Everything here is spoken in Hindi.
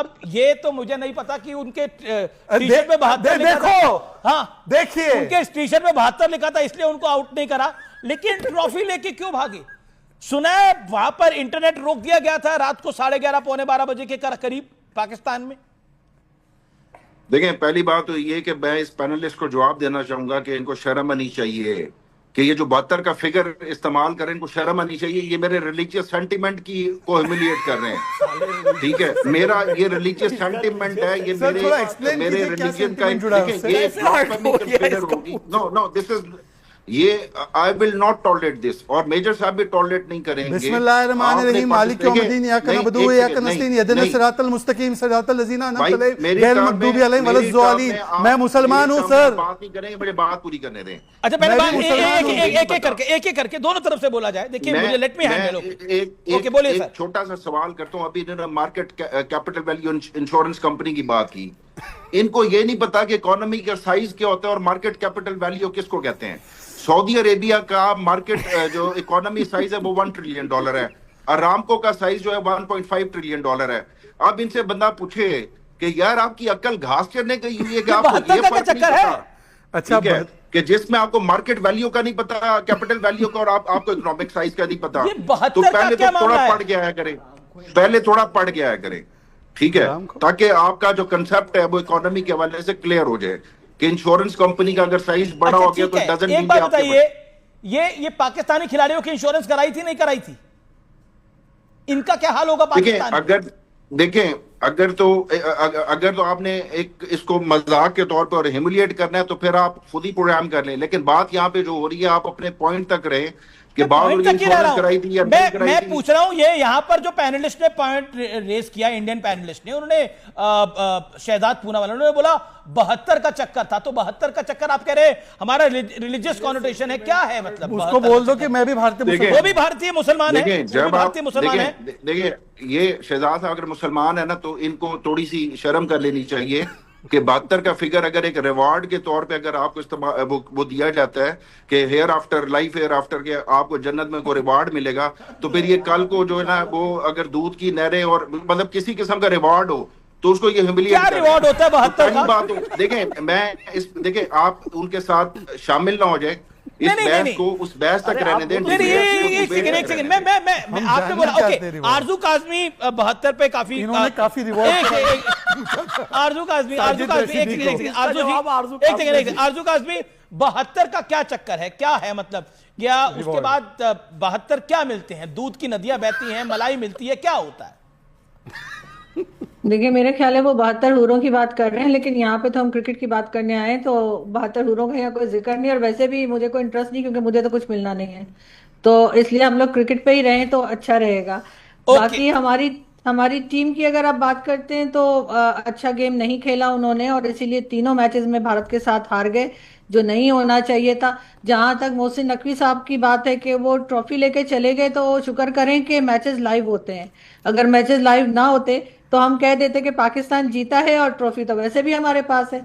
अब ये तो मुझे नहीं पता कि उनके टी शर्ट पे 72 लिखा देखो, था। हाँ देखिए उनके टी शर्ट पे 72 लिखा था इसलिए उनको आउट नहीं करा, लेकिन ट्रॉफी लेके क्यों भागे? सुना है वहां पर इंटरनेट रोक दिया गया था रात को 11:30 पौने 12 बजे के करीब पाकिस्तान में। देखें, पहली बात तो ये कि मैं इस पैनलिस्ट को जवाब देना चाहूंगा कि इनको शर्म आनी चाहिए कि ये जो 72 का फिगर इस्तेमाल करें, इनको शर्म आनी चाहिए। ये मेरे रिलीजियस सेंटिमेंट को ह्यूमिलिएट कर रहे हैं, ठीक है? मेरा ये रिलीजियस सेंटिमेंट है, ये मेरे रिलीजन का, नो नो दिस इज, ये I will not tolerate this, और मेजर साहब भी टॉलरेट नहीं करेंगे। बिस्मिल्लाहिर्रहमानिर्रहीम, मालिक यौमिद्दीन, इय्याक नअबुदु व इय्याक नस्तईन, इहदिनस सिरातल मुस्तकीम, सिरातल लज़ीना अनअमता गैरिल मग़दूबि अलैहिम वलद्दालिन। मैं मुसलमान हूं सर। बात नहीं करेंगे, मुझे बात पूरी करने दें। अच्छा पहले बात एक एक करके दोनों तरफ से बोला जाए। देखिए मुझे लेट मी हैंडल, ओके बोलिए सर। छोटा सा सवाल करता हूं। अभी इन्होंने market capital value insurance company की बात की। इनको ये नहीं पता कि इकोनॉमी का साइज क्या होता है और मार्केट कैपिटल वैल्यू किसको कहते हैं। सऊदी अरेबिया का मार्केट जो इकोनॉमी साइज है वो $1 ट्रिलियन है। अरामको का साइज जो है $1.5 ट्रिलियन है। अब इनसे बंदा पूछे कि यार आपकी अक्ल घास चरने गई हुई है कि आपको ये फर्क नहीं पता? अच्छा है कि जिसमें आपको मार्केट वैल्यू का नहीं पता, कैपिटल वैल्यू का, और आपको इकोनॉमिक साइज का नहीं पता, तो पहले तो थोड़ा पढ़ के आया करें, पहले थोड़ा पढ़ के आया करें, ठीक है? ताकि आपका जो कंसेप्ट है वो इकोनॉमी के हवाले से क्लियर हो जाए कि इंश्योरेंस कंपनी का अगर साइज बड़ा हो गया तो डजंट मीन। एक बात बताइए, ये पाकिस्तानी खिलाड़ियों की इंश्योरेंस कराई थी नहीं कराई थी? इनका क्या हाल होगा पाकिस्तान? अगर तो आपने एक इसको मजाक के तौर पर ह्यूमिलिएट करना है तो फिर आप खुद ही प्रोग्राम कर लें, लेकिन बात यहाँ पे जो हो रही है आप अपने पॉइंट तक रहे कि मैं पूछ रहा हूं, ये यहां पर जो पैनलिस्ट ने पॉइंट रेस किया, इंडियन पैनलिस्ट ने, उन्होंने शहजाद पूनावाला, उन्होंने बोला 72 का चक्कर था। तो 72 का चक्कर आप कह रहे हमारा रिलीजियस कॉनोटेशन है, क्या है मतलब? उसको बोल दो कि मैं भी भारतीय, वो भी भारतीय मुसलमान है, भारतीय मुसलमान है। देखिए ये शहजाद साहब अगर मुसलमान है ना तो इनको थोड़ी सी शर्म कर लेनी चाहिए कि 72 का फिगर अगर एक रिवार्ड के तौर पे अगर आपको इस्तेमाल वो दिया जाता है कि hereafter life, hereafter के आपको जन्नत में कोई रिवार्ड मिलेगा, तो फिर ये कल को जो है ना वो अगर दूध की नहरें और मतलब किसी किस्म का रिवार्ड हो तो उसको ये ह्यूमिलिएट क्या रिवार्ड होता है 72 का? बात हो। देखें आप उनके साथ शामिल ना हो जाए इस बहस को, उस बहस तक रहने दें। एक सेकंड मैं आपने बोला ओके, आरजू काज़मी 72 पे काफी आरजू काज़मी आरजू काज़मी 72 का क्या चक्कर है, क्या है मतलब? या उसके बाद 72 क्या मिलते हैं? दूध की नदियां बहती हैं, मलाई मिलती है, क्या होता है? देखिए मेरे ख्याल है वो 72 हूरों की बात कर रहे हैं, लेकिन यहाँ पे तो हम क्रिकेट की बात करने आए हैं, तो 72 हूरों का यहाँ कोई जिक्र नहीं, और वैसे भी मुझे कोई इंटरेस्ट नहीं क्योंकि मुझे तो कुछ मिलना नहीं है, तो इसलिए हम लोग क्रिकेट पे ही रहें तो अच्छा रहेगा। बाकी हमारी टीम की अगर आप बात करते हैं तो अच्छा गेम नहीं खेला उन्होंने, और इसीलिए तीनों मैचेस में भारत के साथ हार गए, जो नहीं होना चाहिए था। जहां तक मोहसिन नकवी साहब की बात है कि वो ट्रॉफी लेके चले गए, तो शुक्र करें कि मैचेस लाइव होते हैं। अगर मैचेस लाइव ना होते तो हम कह देते कि पाकिस्तान जीता है और ट्रॉफी तो वैसे भी हमारे पास है।